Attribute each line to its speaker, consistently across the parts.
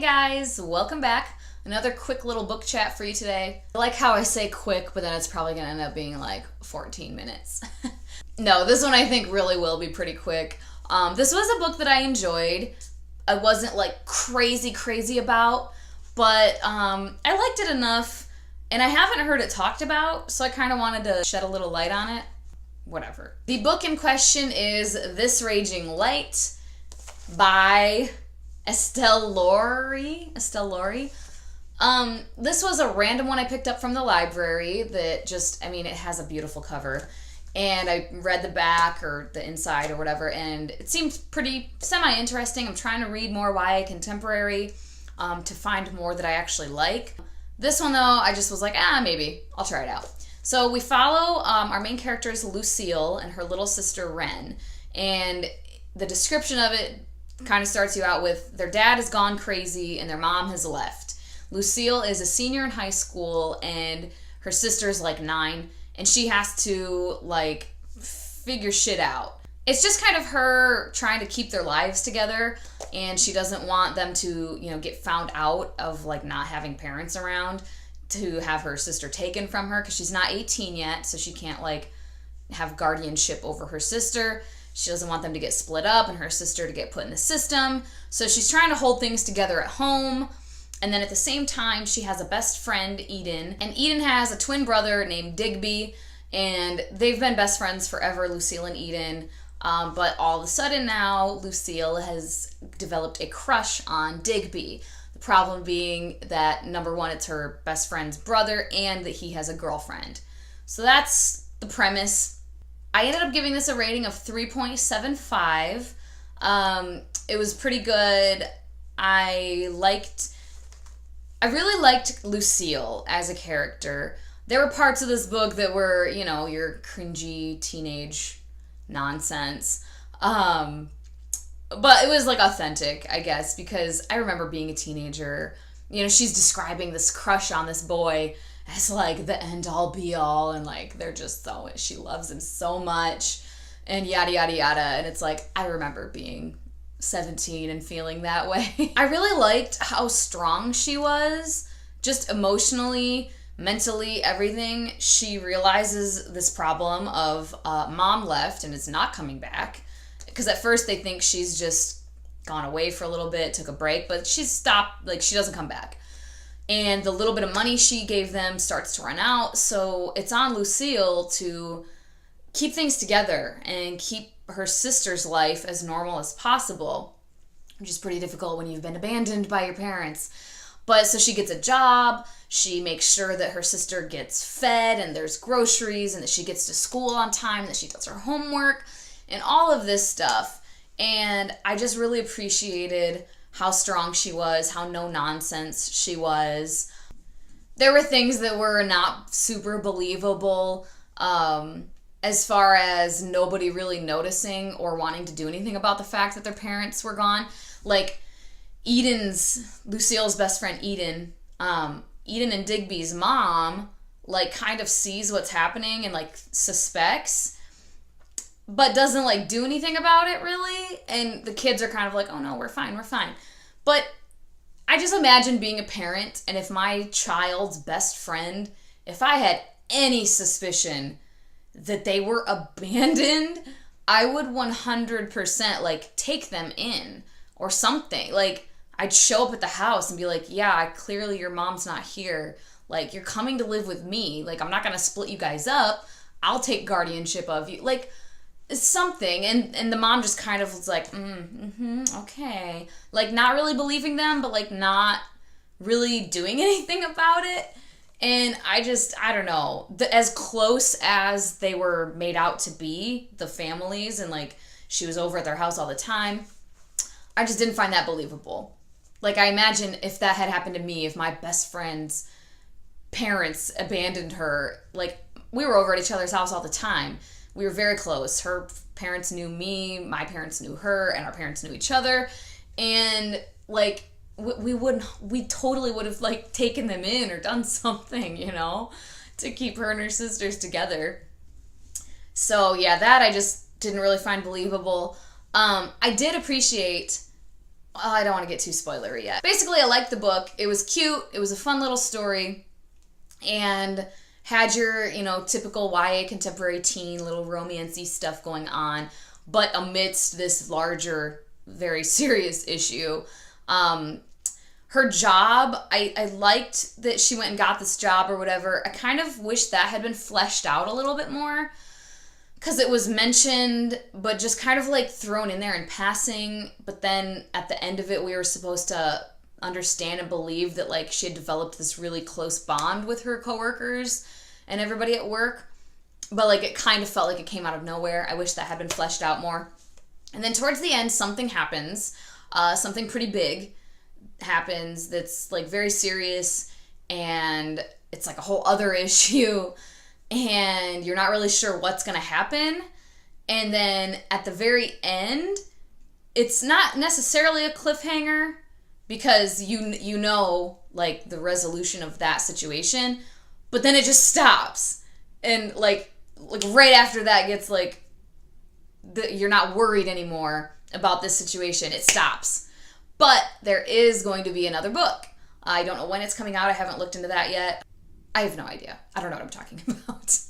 Speaker 1: guys, welcome back. Another quick little book chat for you today. I like how I say quick, but then it's probably gonna end up being like 14 minutes. No, this one I think really will be pretty quick. This was a book that I enjoyed. I wasn't like crazy about, but I liked it enough, and I haven't heard it talked about, so I kind of wanted to shed a little light on it. Whatever. The book in question is This Raging Light by Estelle Laurie. This was a random one I picked up from the library that just, it has a beautiful cover. And I read the back or the inside or whatever, and it seemed pretty semi-interesting. I'm trying to read more YA contemporary to find more that I actually like. This one, though, I just was like, maybe. I'll try it out. So we follow our main character is Lucille and her little sister, Ren. And the description of it kind of starts you out with their dad has gone crazy and their mom has left. Lucille is a senior in high school and her sister's like 9, and she has to like figure shit out. It's just kind of her trying to keep their lives together, and she doesn't want them to, get found out of like not having parents around to have her sister taken from her, because she's not 18 yet, so she can't like have guardianship over her sister. She doesn't want them to get split up and her sister to get put in the system. So she's trying to hold things together at home. And then at the same time, she has a best friend, Eden. And Eden has a twin brother named Digby. And they've been best friends forever, Lucille and Eden. But all of a sudden now, Lucille has developed a crush on Digby. The problem being that, number one, it's her best friend's brother and that he has a girlfriend. So that's the premise. I ended up giving this a rating of 3.75. It was pretty good. I really liked Lucille as a character. There were parts of this book that were, your cringy teenage nonsense. But it was like authentic, I guess, because I remember being a teenager. She's describing this crush on this boy as like the end all be all, and like they're just she loves him so much and yada yada yada, and it's like I remember being 17 and feeling that way. I really liked how strong she was, just emotionally, mentally, everything. She realizes this problem of mom left and is not coming back, because at first they think she's just gone away for a little bit, took a break, but she's stopped, like she doesn't come back. And the little bit of money she gave them starts to run out, so it's on Lucille to keep things together and keep her sister's life as normal as possible, which is pretty difficult when you've been abandoned by your parents. But so she gets a job, she makes sure that her sister gets fed and there's groceries and that she gets to school on time, that she does her homework and all of this stuff. And I just really appreciated how strong she was, how no-nonsense she was. There were things that were not super believable, as far as nobody really noticing or wanting to do anything about the fact that their parents were gone. Like, Lucille's best friend Eden and Digby's mom, like, kind of sees what's happening and, like, suspects, but doesn't, like, do anything about it, really. And the kids are kind of like, oh, no, we're fine. But I just imagine being a parent, and if my child's best friend, if I had any suspicion that they were abandoned, I would 100%, like, take them in or something. Like, I'd show up at the house and be like, yeah, clearly your mom's not here. Like, you're coming to live with me. Like, I'm not going to split you guys up. I'll take guardianship of you. Like, something. And the mom just kind of was like, okay. Like, not really believing them, but, like, not really doing anything about it. And I don't know, as close as they were made out to be, the families, and, like, she was over at their house all the time, I just didn't find that believable. Like, I imagine if that had happened to me, if my best friend's parents abandoned her, like, we were over at each other's house all the time. We were very close. Her parents knew me, my parents knew her, and our parents knew each other. And, like, we totally would have, like, taken them in or done something, to keep her and her sisters together. So, yeah, that I just didn't really find believable. I did appreciate I don't want to get too spoilery yet. Basically, I liked the book. It was cute. It was a fun little story. And had your, typical YA contemporary teen little romancy stuff going on, but amidst this larger, very serious issue. Her job, I liked that she went and got this job or whatever. I kind of wish that had been fleshed out a little bit more, because it was mentioned, but just kind of like thrown in there in passing. But then at the end of it, we were supposed to understand and believe that like she had developed this really close bond with her coworkers and everybody at work. But like it kind of felt like it came out of nowhere. I wish that had been fleshed out more. And then towards the end, something happens. Something pretty big happens that's like very serious, and it's like a whole other issue, and you're not really sure what's going to happen. And then at the very end, it's not necessarily a cliffhanger, because you know like the resolution of that situation, but then it just stops, and like right after that gets like you're not worried anymore about this situation. It stops. But there is going to be another book. I don't know when it's coming out. I haven't looked into that yet. I have no idea. I don't know what I'm talking about.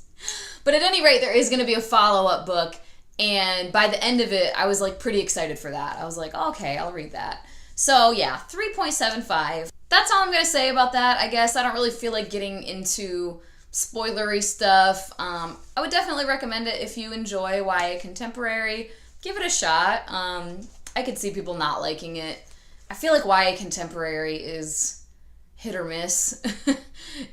Speaker 1: But at any rate, there is going to be a follow-up book. And by the end of it, I was like pretty excited for that. I was like, oh, okay, I'll read that. So yeah, 3.75. That's all I'm going to say about that, I guess. I don't really feel like getting into spoilery stuff. I would definitely recommend it if you enjoy YA contemporary. Give it a shot. I could see people not liking it. I feel like YA contemporary is hit or miss.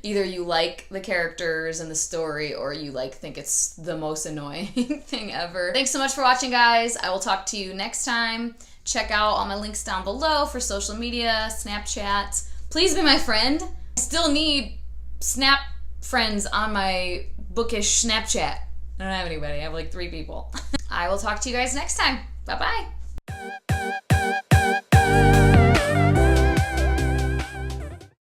Speaker 1: Either you like the characters and the story, or you think it's the most annoying thing ever. Thanks so much for watching, guys. I will talk to you next time. Check out all my links down below for social media, Snapchat. Please be my friend. I still need Snap friends on my bookish Snapchat. I don't have anybody. I have like 3 people. I will talk to you guys next time. Bye-bye.